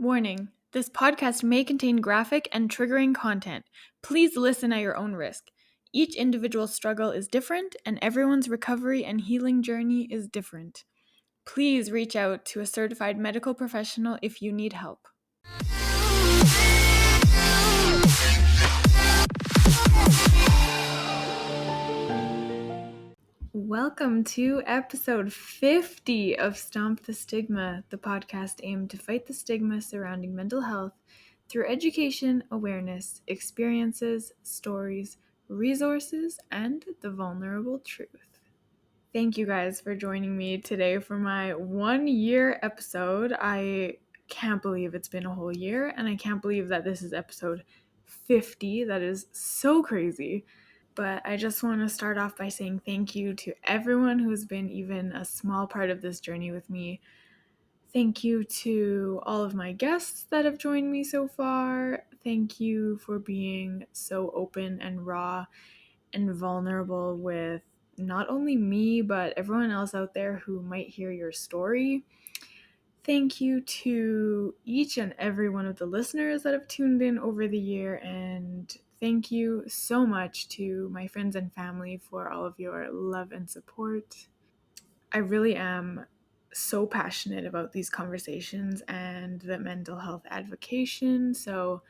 Warning: this podcast may contain graphic and triggering content. Please listen at your own risk. Each individual struggle is different, and everyone's recovery and healing journey is different. Please reach out to a certified medical professional if you need help. Welcome to episode 50 of Stomp the Stigma, the podcast aimed to fight the stigma surrounding mental health through education, awareness, experiences, stories, resources, and the vulnerable truth. Thank you guys for joining me today for my 1-year episode. I can't believe it's been a whole year, and I can't believe that this is episode 50. That is so crazy. But I just want to start off by saying thank you to everyone who's been even a small part of this journey with me. Thank you to all of my guests that have joined me so far. Thank you for being so open and raw and vulnerable with not only me, but everyone else out there who might hear your story. Thank you to each and every one of the listeners that have tuned in over the year, and thank you so much to my friends and family for all of your love and support. I really am so passionate about these conversations and the mental health advocacy, so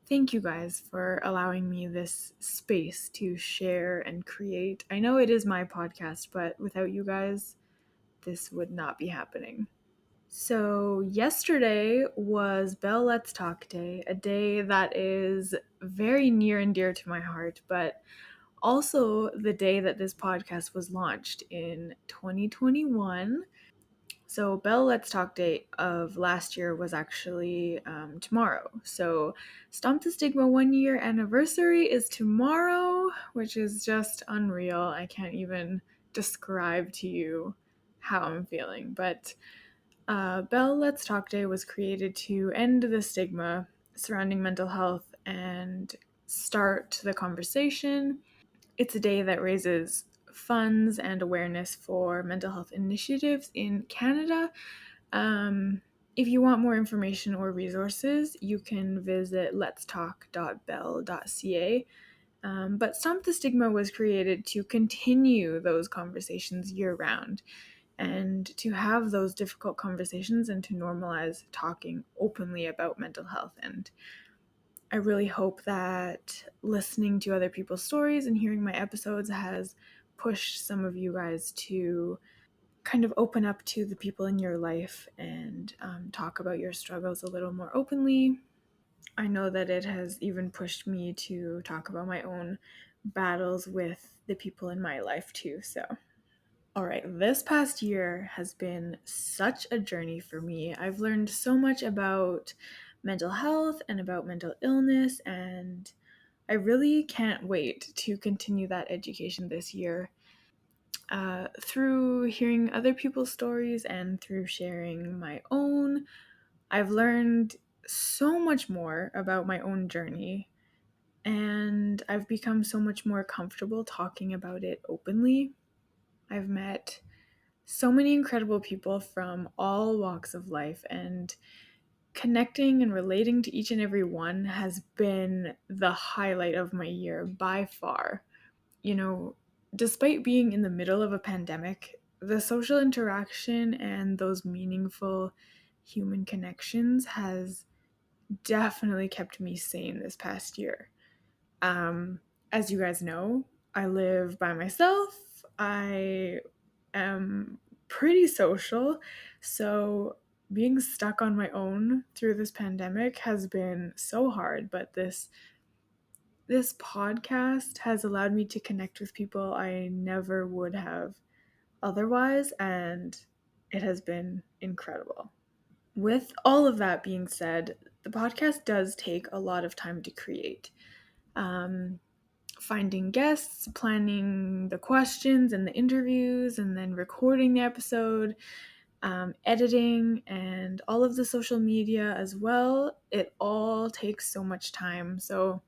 thank you guys for allowing me this space to share and create. I know it is my podcast, but without you guys, this would not be happening. So, yesterday was Bell Let's Talk Day, a day that is very near and dear to my heart, but also the day that this podcast was launched in 2021. So, Bell Let's Talk Day of last year was actually tomorrow. So, Stomp the Stigma 1-year anniversary is tomorrow, which is just unreal. I can't even describe to you how I'm feeling, but Bell Let's Talk Day was created to end the stigma surrounding mental health and start the conversation. It's a day that raises funds and awareness for mental health initiatives in Canada. If you want more information or resources, you can visit letstalk.bell.ca. But Stomp the Stigma was created to continue those conversations year-round and to have those difficult conversations and to normalize talking openly about mental health. And I really hope that listening to other people's stories and hearing my episodes has pushed some of you guys to kind of open up to the people in your life and talk about your struggles a little more openly. I know that it has even pushed me to talk about my own battles with the people in my life too, so. All right, this past year has been such a journey for me. I've learned so much about mental health and about mental illness, and I really can't wait to continue that education this year. Through hearing other people's stories and through sharing my own, I've learned so much more about my own journey, and I've become so much more comfortable talking about it openly. I've met so many incredible people from all walks of life, and connecting and relating to each and every one has been the highlight of my year by far. You know, despite being in the middle of a pandemic, the social interaction and those meaningful human connections has definitely kept me sane this past year. As you guys know, I live by myself. I am pretty social, so being stuck on my own through this pandemic has been so hard, but this podcast has allowed me to connect with people I never would have otherwise, and it has been incredible. With all of that being said, the podcast does take a lot of time to create. Finding guests, planning the questions and the interviews, and then recording the episode, editing, and all of the social media as well. It all takes so much time. So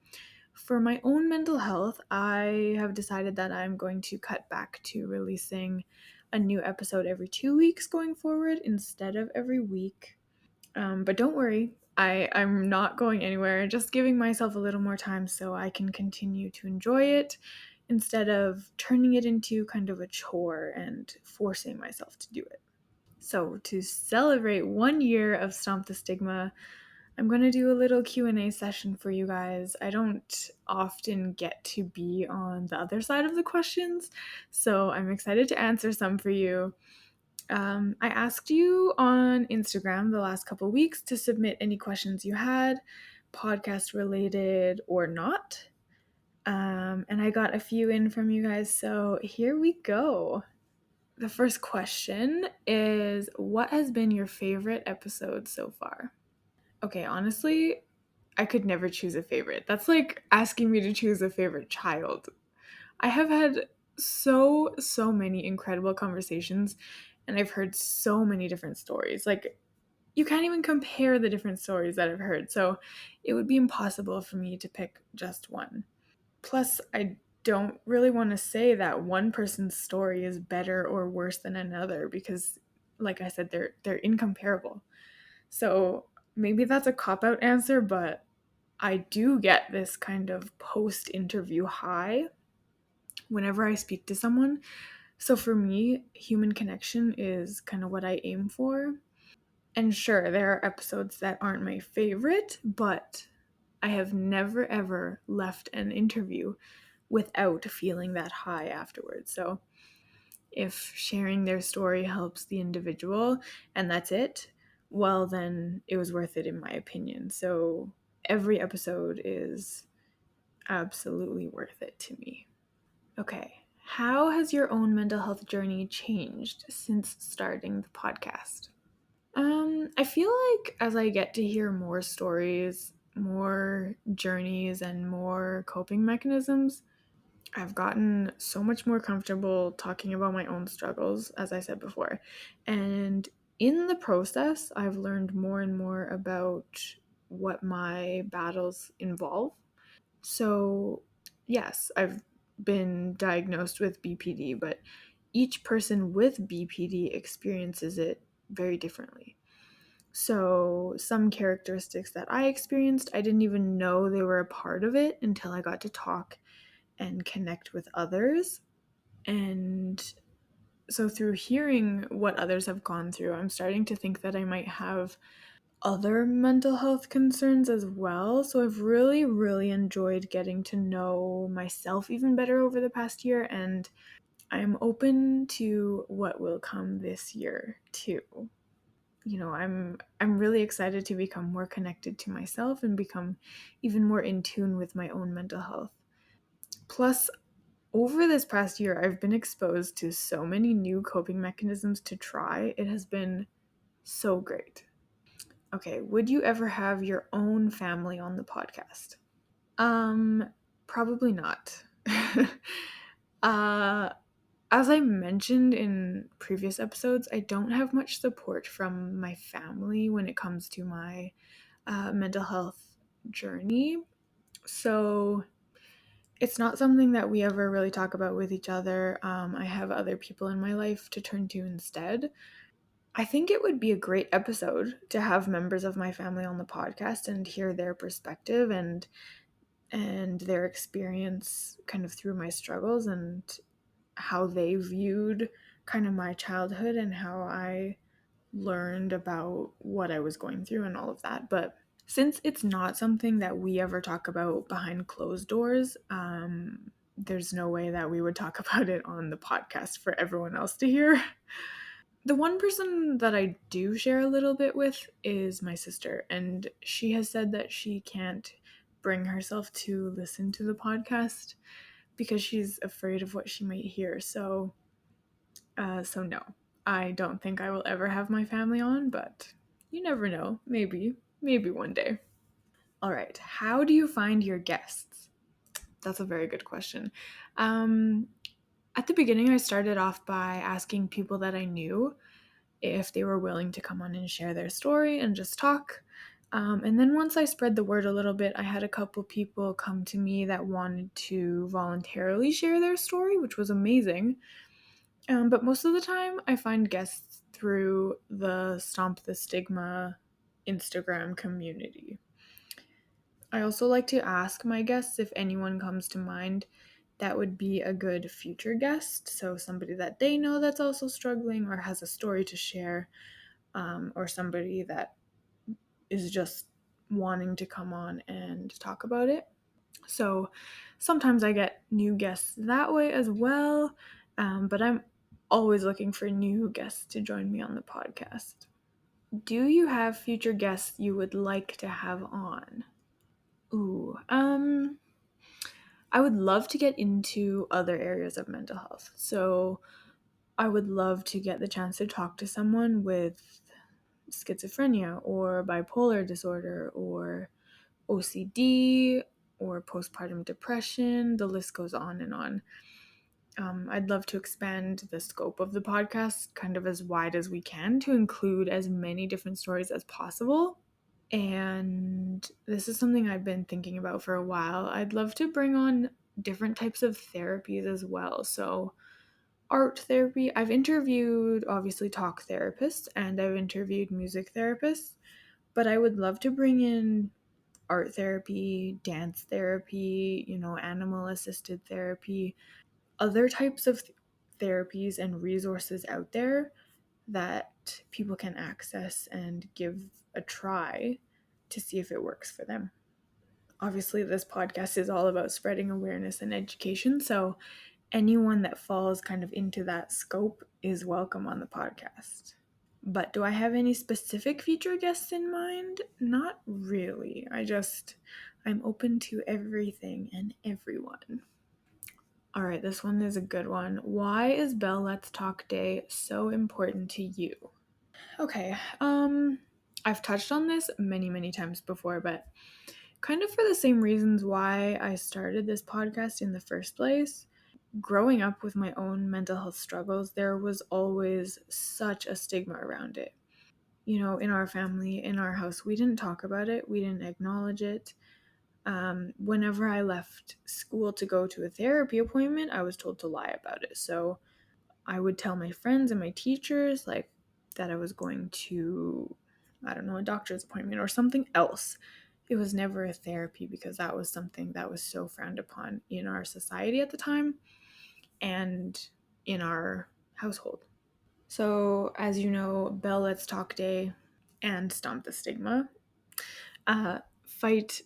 for my own mental health, I have decided that I'm going to cut back to releasing a new episode every 2 weeks going forward instead of every week. But don't worry, I'm not going anywhere, just giving myself a little more time so I can continue to enjoy it instead of turning it into kind of a chore and forcing myself to do it. So to celebrate 1 year of Stomp the Stigma, I'm going to do a little Q&A session for you guys. I don't often get to be on the other side of the questions, so I'm excited to answer some for you. I asked you on Instagram the last couple weeks to submit any questions you had, podcast related or not. And I got a few in from you guys, so here we go. The first question is, what has been your favorite episode so far? Okay, honestly, I could never choose a favorite. That's like asking me to choose a favorite child. I have had so many incredible conversations, and I've heard so many different stories. Like, you can't even compare the different stories that I've heard, so it would be impossible for me to pick just one. Plus, I don't really want to say that one person's story is better or worse than another because, like I said, they're incomparable. So maybe that's a cop-out answer, but I do get this kind of post-interview high whenever I speak to someone. So for me, human connection is kind of what I aim for. And sure, there are episodes that aren't my favorite, but I have never ever left an interview without feeling that high afterwards. So if sharing their story helps the individual and that's it, well, then it was worth it in my opinion. So every episode is absolutely worth it to me. Okay, how has your own mental health journey changed since starting the podcast? I feel like as I get to hear more stories, more journeys, and more coping mechanisms, I've gotten so much more comfortable talking about my own struggles, as I said before. And in the process, I've learned more and more about what my battles involve. So, yes, I've been diagnosed with BPD, but each person with BPD experiences it very differently. So, some characteristics that I experienced, I didn't even know they were a part of it until I got to talk and connect with others. And so, through hearing what others have gone through, I'm starting to think that I might have other mental health concerns as well. So, I've really enjoyed getting to know myself even better over the past year, and I'm open to what will come this year too. You know, I'm really excited to become more connected to myself and become even more in tune with my own mental health. Plus, over this past year, I've been exposed to so many new coping mechanisms to try. It has been so great. Okay, would you ever have your own family on the podcast? Um, Probably not. uh, as I mentioned in previous episodes, I don't have much support from my family when it comes to my mental health journey. So it's not something that we ever really talk about with each other. I have other people in my life to turn to instead. I think it would be a great episode to have members of my family on the podcast and hear their perspective and their experience kind of through my struggles and how they viewed kind of my childhood and how I learned about what I was going through and all of that. But since it's not something that we ever talk about behind closed doors, there's no way that we would talk about it on the podcast for everyone else to hear. The one person that I do share a little bit with is my sister, and she has said that she can't bring herself to listen to the podcast because she's afraid of what she might hear. So no, I don't think I will ever have my family on, but you never know. Maybe one day. All right, how do you find your guests? That's a very good question. Um, at the beginning, I started off by asking people that I knew if they were willing to come on and share their story and just talk. And then once I spread the word a little bit, I had a couple people come to me that wanted to voluntarily share their story, which was amazing. But most of the time, I find guests through the Stomp the Stigma Instagram community. I also like to ask my guests if anyone comes to mind that would be a good future guest. So, somebody that they know that's also struggling or has a story to share, or somebody that is just wanting to come on and talk about it. So, sometimes I get new guests that way as well, but I'm always looking for new guests to join me on the podcast. Do you have future guests you would like to have on? Ooh, I would love to get into other areas of mental health. So I would love to get the chance to talk to someone with schizophrenia or bipolar disorder or OCD or postpartum depression. The list goes on and on. I'd love to expand the scope of the podcast kind of as wide as we can to include as many different stories as possible. And this is something I've been thinking about for a while. I'd love to bring on different types of therapies as well. So, art therapy, I've interviewed obviously talk therapists and I've interviewed music therapists, but I would love to bring in art therapy, dance therapy, animal assisted therapy, other types of therapies and resources out there that people can access and give a try to see if it works for them. Obviously, this podcast is all about spreading awareness and education, so anyone that falls kind of into that scope is welcome on the podcast. But do I have any specific future guests in mind? Not really. I'm open to everything and everyone. All right, this one is a good one. Why is Bell Let's Talk Day so important to you? Okay, I've touched on this many, many times before, but kind of for the same reasons why I started this podcast in the first place. Growing up with my own mental health struggles, there was always such a stigma around it. In our family, in our house, we didn't talk about it, we didn't acknowledge it. Whenever I left school to go to a therapy appointment, I was told to lie about it. So I would tell my friends and my teachers like that I was going to, I don't know, a doctor's appointment or something else. It was never a therapy because that was something that was so frowned upon in our society at the time and in our household. So, as you know, Bell Let's Talk Day and Stomp the Stigma fight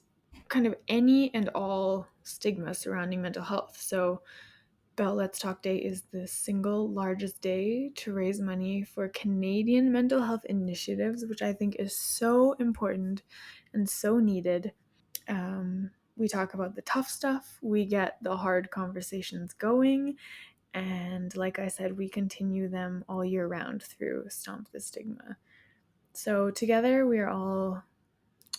kind of any and all stigma surrounding mental health. So, Bell Let's Talk Day is the single largest day to raise money for Canadian mental health initiatives, which I think is so important and so needed. We talk about the tough stuff, we get the hard conversations going, and like I said, we continue them all year round through Stomp the Stigma. So together, we are all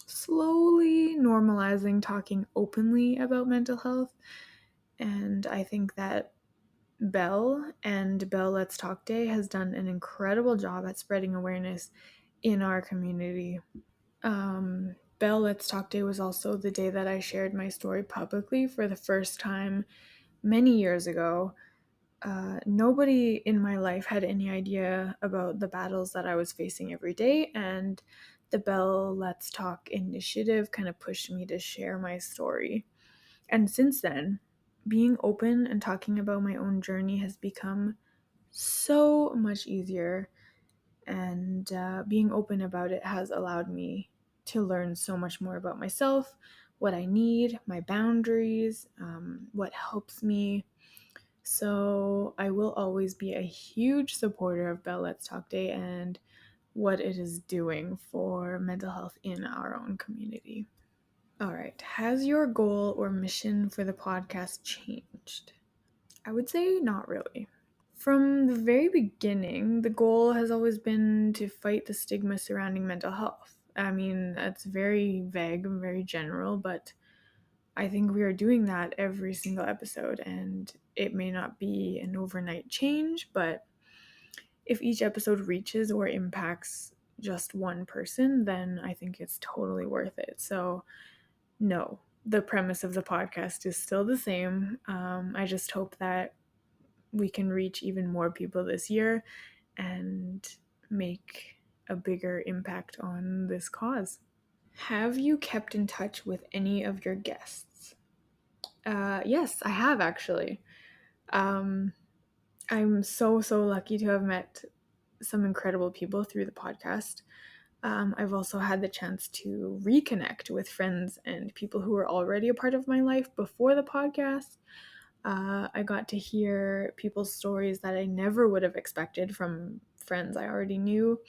slowly normalizing talking openly about mental health, and I think that Bell and Bell Let's Talk Day has done an incredible job at spreading awareness in our community. Bell Let's Talk Day was also the day that I shared my story publicly for the first time many years ago. Nobody in my life had any idea about the battles that I was facing every day, and the Bell Let's Talk initiative kind of pushed me to share my story. And since then, being open and talking about my own journey has become so much easier, and being open about it has allowed me to learn so much more about myself, what I need, my boundaries, what helps me. So I will always be a huge supporter of Bell Let's Talk Day and what it is doing for mental health in our own community. All right, has your goal or mission for the podcast changed? I would say not really. From the very beginning, the goal has always been to fight the stigma surrounding mental health. I mean, that's very vague and very general, but I think we are doing that every single episode, and it may not be an overnight change, but if each episode reaches or impacts just one person, then I think it's totally worth it. So, no, the premise of the podcast is still the same. I just hope that we can reach even more people this year and make a bigger impact on this cause. Have you kept in touch with any of your guests? Yes, I have actually. Um, I'm so lucky to have met some incredible people through the podcast. I've also had the chance to reconnect with friends and people who were already a part of my life before the podcast. I got to hear people's stories that I never would have expected from friends I already knew.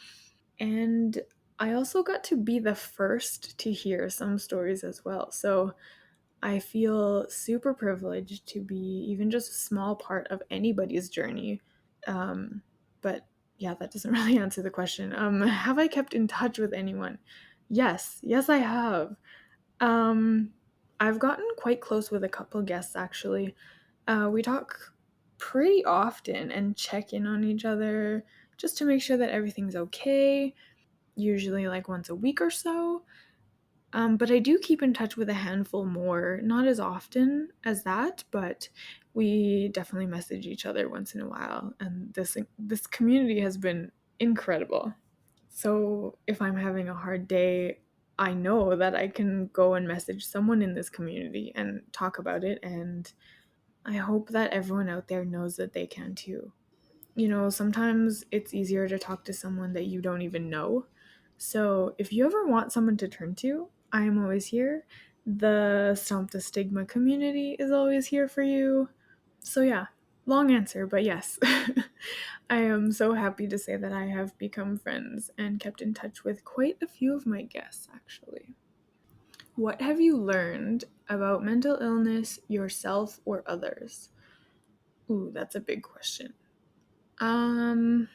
And I also got to be the first to hear some stories as well. So I feel super privileged to be even just a small part of anybody's journey. But yeah, that doesn't really answer the question. Have I kept in touch with anyone? Yes, I have. Um, I've gotten quite close with a couple guests actually. We talk pretty often and check in on each other just to make sure that everything's okay, usually like once a week or so. But I do keep in touch with a handful more, not as often as that, but we definitely message each other once in a while. And this community has been incredible. So if I'm having a hard day, I know that I can go and message someone in this community and talk about it. And I hope that everyone out there knows that they can too. You know, sometimes it's easier to talk to someone that you don't even know. So if you ever want someone to turn to, I am always here. The Stomp the Stigma community is always here for you. So yeah, long answer, but yes. I am so happy to say that I have become friends and kept in touch with quite a few of my guests, actually. What have you learned about mental illness, yourself, or others? Ooh, that's a big question. Um,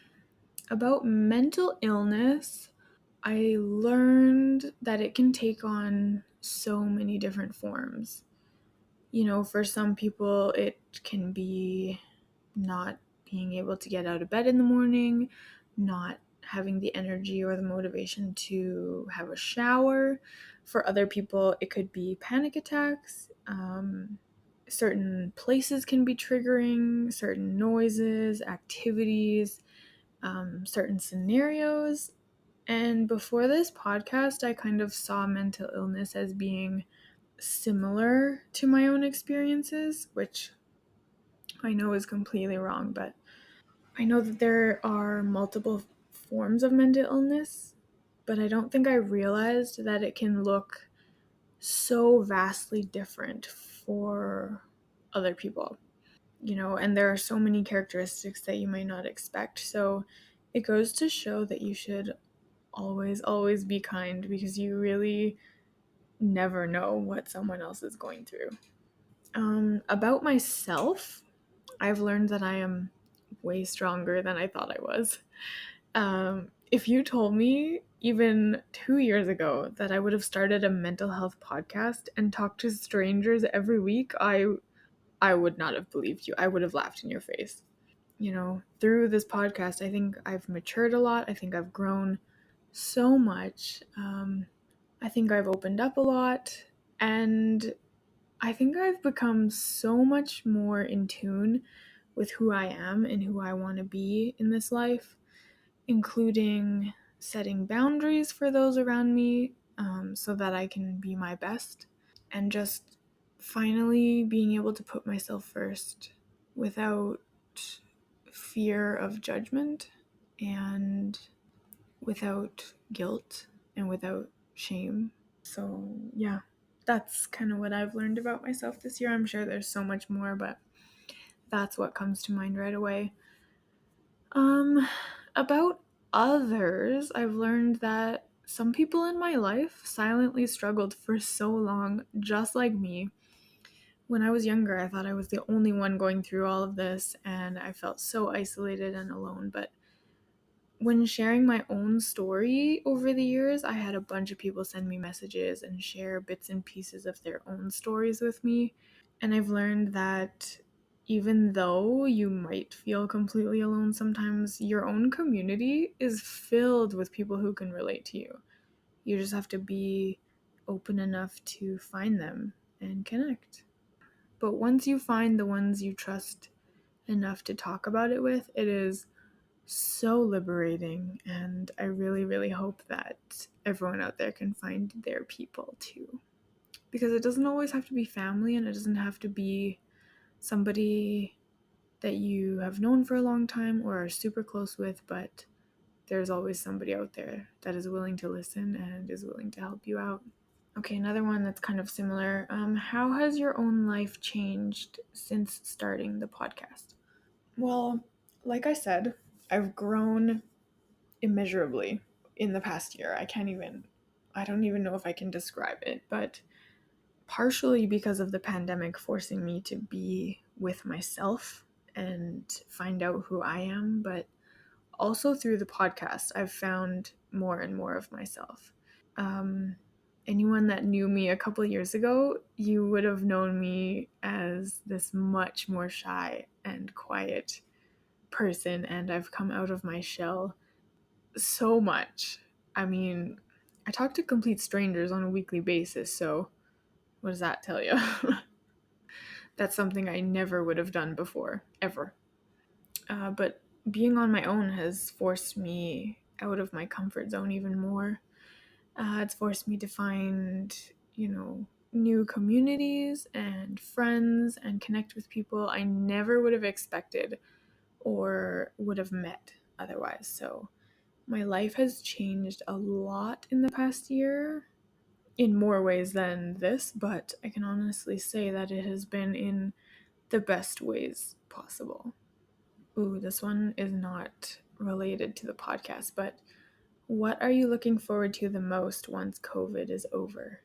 about mental illness, I learned that it can take on so many different forms. You know, for some people, it can be not being able to get out of bed in the morning, not having the energy or the motivation to have a shower. For other people, it could be panic attacks. Certain places can be triggering, certain noises, activities, certain scenarios. And before this podcast, I kind of saw mental illness as being similar to my own experiences, which I know is completely wrong, but I know that there are multiple forms of mental illness, but I don't think I realized that it can look so vastly different for other people. You know, and there are so many characteristics that you might not expect. So it goes to show that you should always be kind because you really never know what someone else is going through. About myself, I've learned that I am way stronger than I thought I was. If you told me even 2 years ago that I would have started a mental health podcast and talked to strangers every week, I would not have believed you. I would have laughed in your face. You know, through this podcast, I think I've matured a lot. I think I've grown so much. I think I've opened up a lot, and I think I've become so much more in tune with who I am and who I want to be in this life, including setting boundaries for those around me, so that I can be my best, and just finally being able to put myself first without fear of judgment and without guilt and without shame. So, yeah, that's kind of what I've learned about myself this year. I'm sure there's so much more, but that's what comes to mind right away. About others, I've learned that some people in my life silently struggled for so long, just like me. When I was younger, I thought I was the only one going through all of this, and I felt so isolated and alone. But when sharing my own story over the years, I had a bunch of people send me messages and share bits and pieces of their own stories with me. And I've learned that even though you might feel completely alone sometimes, your own community is filled with people who can relate to you. You just have to be open enough to find them and connect. But once you find the ones you trust enough to talk about it with, it is so liberating, and I really, really hope that everyone out there can find their people too. Because it doesn't always have to be family, and it doesn't have to be somebody that you have known for a long time or are super close with, but there's always somebody out there that is willing to listen and is willing to help you out. Okay, another one that's kind of similar. How has your own life changed since starting the podcast? Well, like I said, I've grown immeasurably in the past year. I don't even know if I can describe it, but partially because of the pandemic forcing me to be with myself and find out who I am, but also through the podcast, I've found more and more of myself. Um, Anyone that knew me a couple of years ago, you would have known me as this much more shy and quiet person, and I've come out of my shell so much. I mean, I talk to complete strangers on a weekly basis, so what does that tell you? That's something I never would have done before, ever. But being on my own has forced me out of my comfort zone even more. It's forced me to find, new communities and friends and connect with people I never would have expected or would have met otherwise. So my life has changed a lot in the past year in more ways than this, but I can honestly say that it has been in the best ways possible. Ooh, this one is not related to the podcast, but what are you looking forward to the most once COVID is over?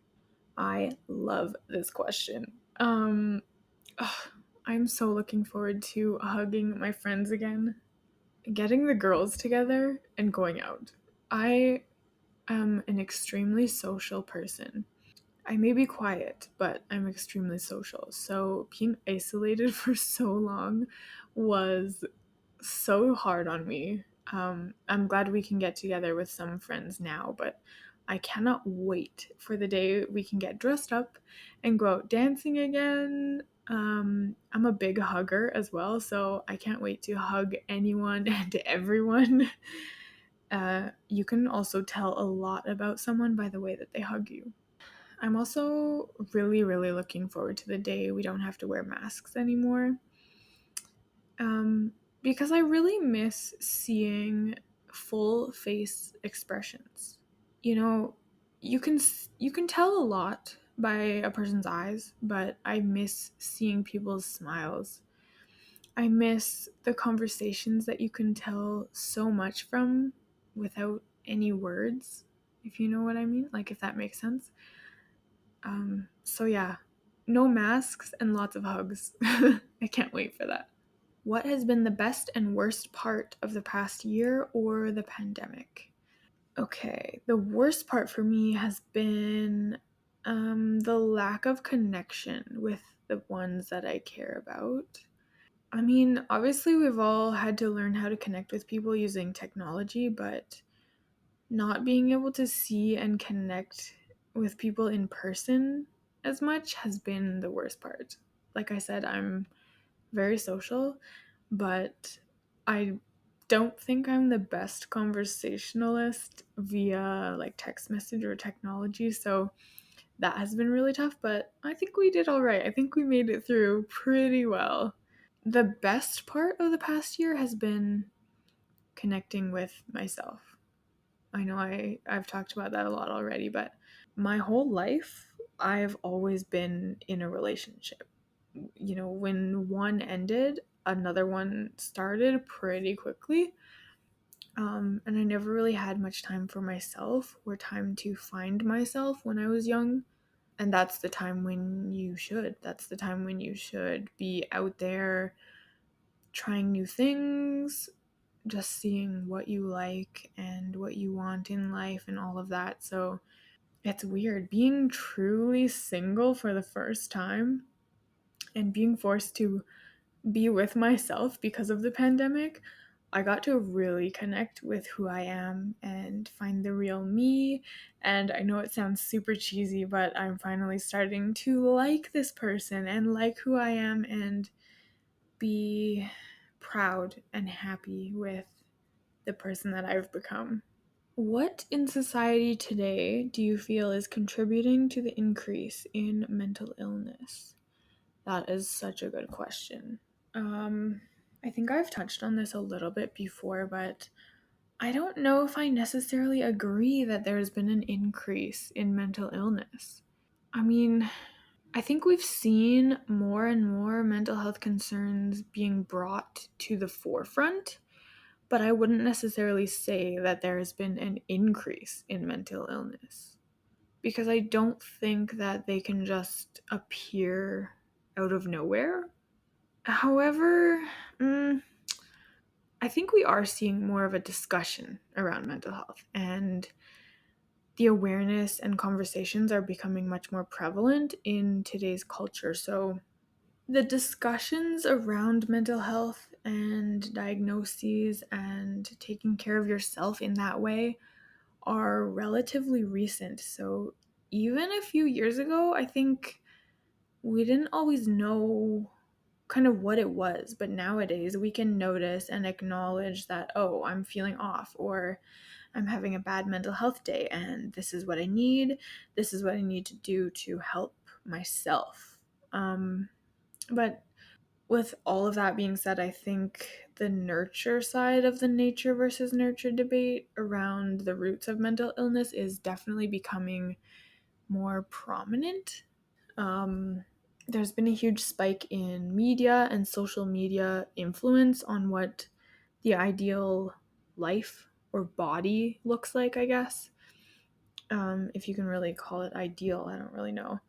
I love this question. Ugh, I'm so looking forward to hugging my friends again, getting the girls together, and going out. I am an extremely social person. I may be quiet, but I'm extremely social. So being isolated for so long was so hard on me. I'm glad we can get together with some friends now, but I cannot wait for the day we can get dressed up and go out dancing again. I'm a big hugger as well, so I can't wait to hug anyone and everyone. You can also tell a lot about someone by the way that they hug you. I'm also really, really looking forward to the day we don't have to wear masks anymore. Um, because I really miss seeing full face expressions. You know, you can tell a lot by a person's eyes, but I miss seeing people's smiles. I miss the conversations that you can tell so much from without any words, if you know what I mean, like if that makes sense. So yeah, no masks and lots of hugs. I can't wait for that. What has been the best and worst part of the past year or the pandemic? Okay, the worst part for me has been the lack of connection with the ones that I care about. I mean, obviously, we've all had to learn how to connect with people using technology, but not being able to see and connect with people in person as much has been the worst part. Like I said, I'm very social, but I don't think I'm the best conversationalist via like text message or technology, so that has been really tough, but I think we did all right. I think we made it through pretty well. The best part of the past year has been connecting with myself. I know I've talked about that a lot already, but my whole life I've always been in a relationship. When one ended, another one started pretty quickly. And I never really had much time for myself or time to find myself when I was young. And that's the time when you should. That's the time when you should be out there trying new things, just seeing what you like and what you want in life and all of that. So it's weird being truly single for the first time and being forced to be with myself because of the pandemic. I got to really connect with who I am and find the real me. And I know it sounds super cheesy, but I'm finally starting to like this person and like who I am and be proud and happy with the person that I've become. What in society today do you feel is contributing to the increase in mental illness? That is such a good question. I think I've touched on this a little bit before, but I don't know if I necessarily agree that there's been an increase in mental illness. I mean, I think we've seen more and more mental health concerns being brought to the forefront, but I wouldn't necessarily say that there has been an increase in mental illness because I don't think that they can just appear out of nowhere. However, I think we are seeing more of a discussion around mental health, and the awareness and conversations are becoming much more prevalent in today's culture. So, the discussions around mental health and diagnoses and taking care of yourself in that way are relatively recent. So, even a few years ago, I think we didn't always know kind of what it was, but nowadays we can notice and acknowledge that, oh, I'm feeling off, or I'm having a bad mental health day, and this is what I need. This is what I need to do to help myself. But with all of that being said, I think the nurture side of the nature versus nurture debate around the roots of mental illness is definitely becoming more prominent. There's been a huge spike in media and social media influence on what the ideal life or body looks like, I guess. If you can really call it ideal, I don't really know.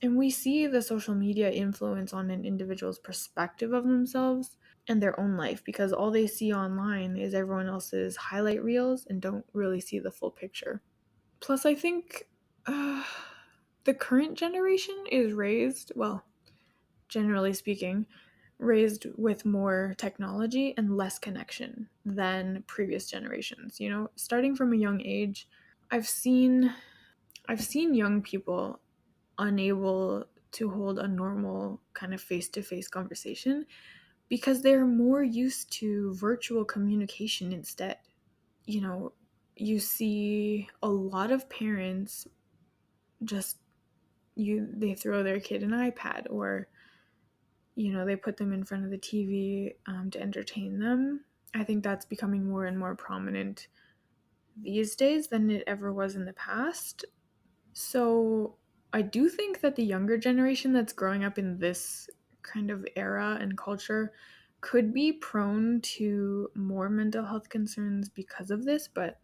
And we see the social media influence on an individual's perspective of themselves and their own life because all they see online is everyone else's highlight reels and don't really see the full picture. Plus, I think the current generation is raised, well, generally speaking, raised with more technology and less connection than previous generations. You know, starting from a young age, I've seen young people unable to hold a normal kind of face-to-face conversation because they're more used to virtual communication instead. You know, you see a lot of parents just they throw their kid an iPad, or they put them in front of the TV to entertain them. I think that's becoming more and more prominent these days than it ever was in the past. So I do think that the younger generation that's growing up in this kind of era and culture could be prone to more mental health concerns because of this, but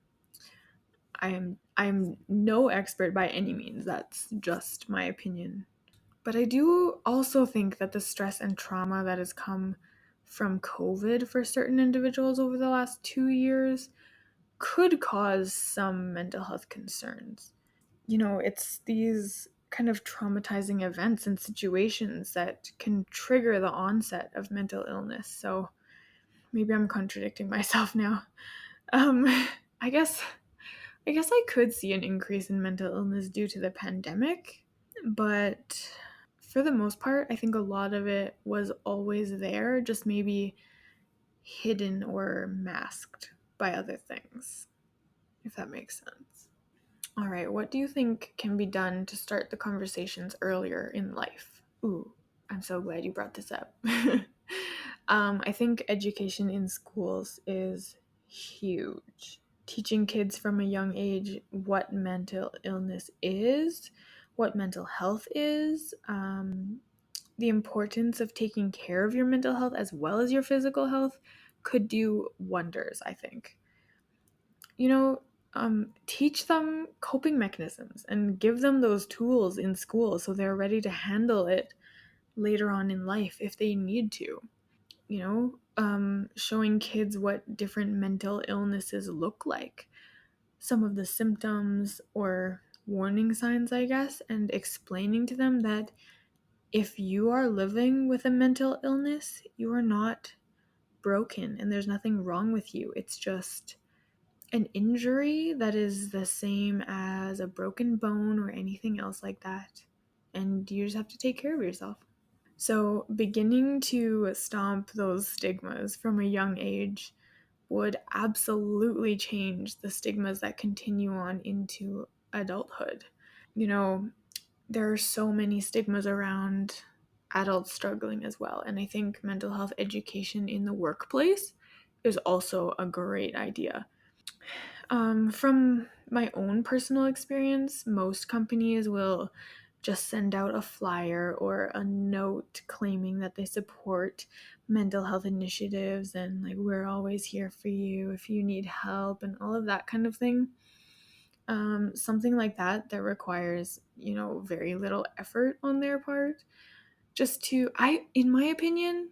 I'm no expert by any means. That's just my opinion. But I do also think that the stress and trauma that has come from COVID for certain individuals over the last 2 years could cause some mental health concerns. It's these kind of traumatizing events and situations that can trigger the onset of mental illness. So maybe I'm contradicting myself now. Um, I guess I could see an increase in mental illness due to the pandemic, but for the most part, I think a lot of it was always there, just maybe hidden or masked by other things, if that makes sense. All right, what do you think can be done to start the conversations earlier in life? Ooh, I'm so glad you brought this up. I think education in schools is huge. Teaching kids from a young age what mental illness is, what mental health is, the importance of taking care of your mental health as well as your physical health could do wonders, I think. Teach them coping mechanisms and give them those tools in school so they're ready to handle it later on in life if they need to. Showing kids what different mental illnesses look like, some of the symptoms or warning signs, I guess, and explaining to them that if you are living with a mental illness, you are not broken and there's nothing wrong with you. It's just an injury that is the same as a broken bone or anything else like that. And you just have to take care of yourself. So, beginning to stomp those stigmas from a young age would absolutely change the stigmas that continue on into adulthood. You know, there are so many stigmas around adults struggling as well. And I think mental health education in the workplace is also a great idea. From my own personal experience, most companies will just send out a flyer or a note claiming that they support mental health initiatives and like we're always here for you if you need help and all of that kind of thing. Something like that requires, very little effort on their part. Just to, in my opinion,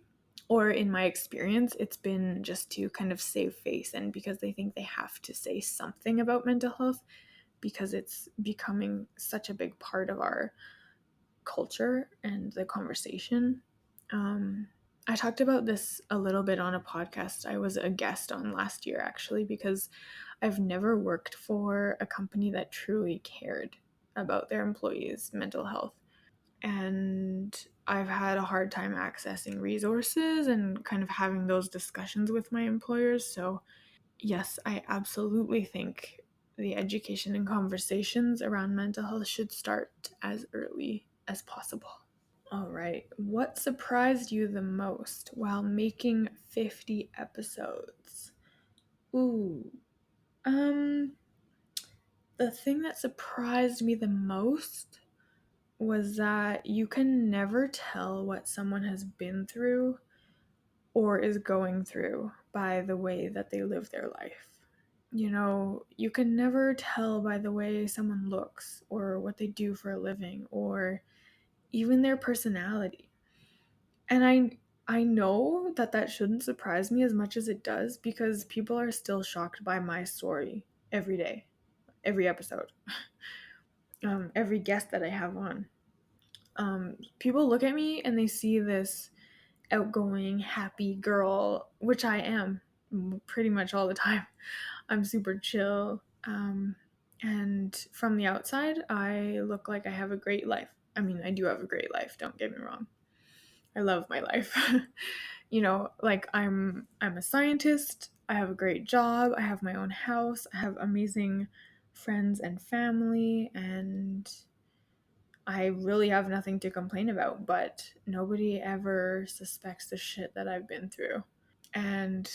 or in my experience, it's been just to kind of save face and because they think they have to say something about mental health because it's becoming such a big part of our culture and the conversation. I talked about this a little bit on a podcast I was a guest on last year, actually, because I've never worked for a company that truly cared about their employees' mental health. And I've had a hard time accessing resources and kind of having those discussions with my employers. So, yes, I absolutely think the education and conversations around mental health should start as early as possible. All right, what surprised you the most while making 50 episodes? Ooh, the thing that surprised me the most was that you can never tell what someone has been through or is going through by the way that they live their life. You can never tell by the way someone looks or what they do for a living or even their personality. And I know that shouldn't surprise me as much as it does because people are still shocked by my story every day, every episode, every guest that I have on. People look at me and they see this outgoing, happy girl, which I am pretty much all the time. I'm super chill. And from the outside, I look like I have a great life. I mean, I do have a great life, don't get me wrong. I love my life. Like I'm a scientist, I have a great job, I have my own house, I have amazing friends and family, and I really have nothing to complain about, but nobody ever suspects the shit that I've been through and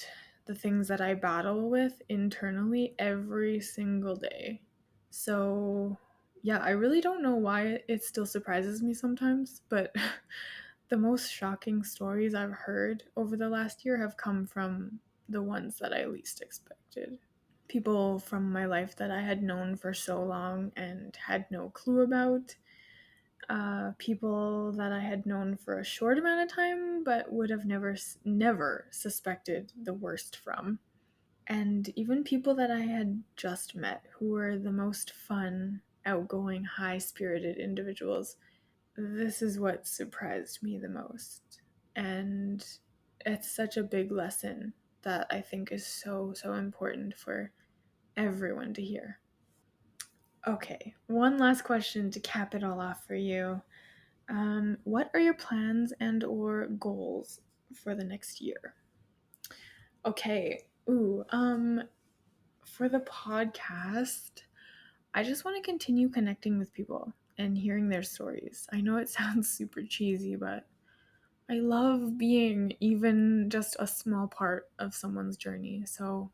the things that I battle with internally every single day. So, yeah, I really don't know why it still surprises me sometimes, but the most shocking stories I've heard over the last year have come from the ones that I least expected. People from my life that I had known for so long and had no clue about. People that I had known for a short amount of time but would have never suspected the worst from. And even people that I had just met who were the most fun, outgoing, high-spirited individuals. This is what surprised me the most. And it's such a big lesson that I think is so, so important for everyone to hear. Okay, one last question to cap it all off for you. What are your plans and or goals for the next year? Okay. For the podcast, I just want to continue connecting with people and hearing their stories. I know it sounds super cheesy, but I love being even just a small part of someone's journey. So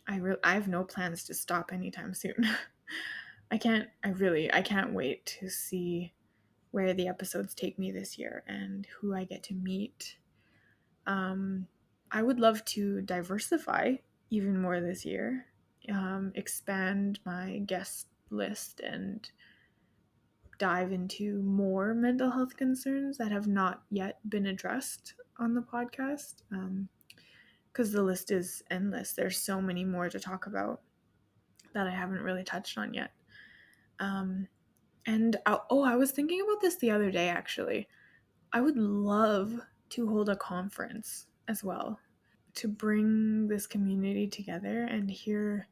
I have no plans to stop anytime soon. I can't wait to see where the episodes take me this year and who I get to meet. I would love to diversify even more this year, expand my guest list and dive into more mental health concerns that have not yet been addressed on the podcast, because the list is endless. There's so many more to talk about that I haven't really touched on yet. I was thinking about this the other day, actually. I would love to hold a conference as well to bring this community together and hear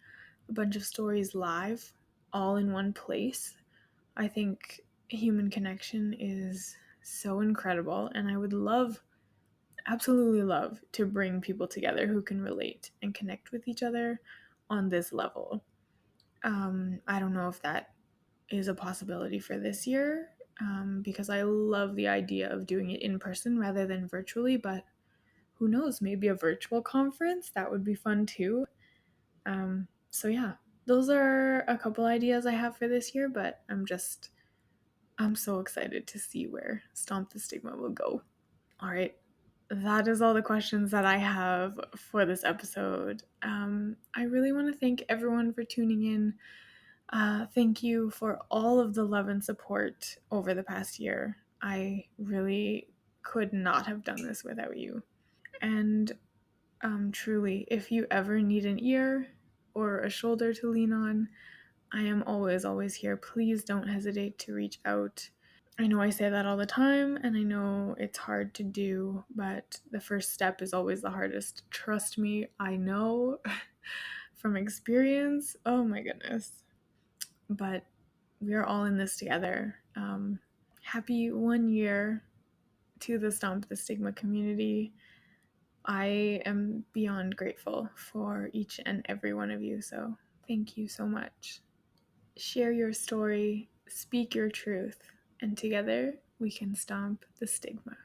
a bunch of stories live all in one place. I think human connection is so incredible, and I would love absolutely love to bring people together who can relate and connect with each other on this level. I don't know if that is a possibility for this year, because I love the idea of doing it in person rather than virtually, but who knows, maybe a virtual conference, that would be fun too. So yeah, those are a couple ideas I have for this year, but I'm so excited to see where Stomp the Stigma will go. All right, that is all the questions that I have for this episode. I really want to thank everyone for tuning in. Thank you for all of the love and support over the past year. I really could not have done this without you. And truly, if you ever need an ear or a shoulder to lean on, I am always here. Please don't hesitate to reach out. I know I say that all the time, and I know it's hard to do, but the first step is always the hardest. Trust me, I know from experience. Oh my goodness. But we are all in this together. Happy 1 year to the Stomp the Stigma community. I am beyond grateful for each and every one of you, so thank you so much. Share your story, speak your truth, and together we can stomp the stigma.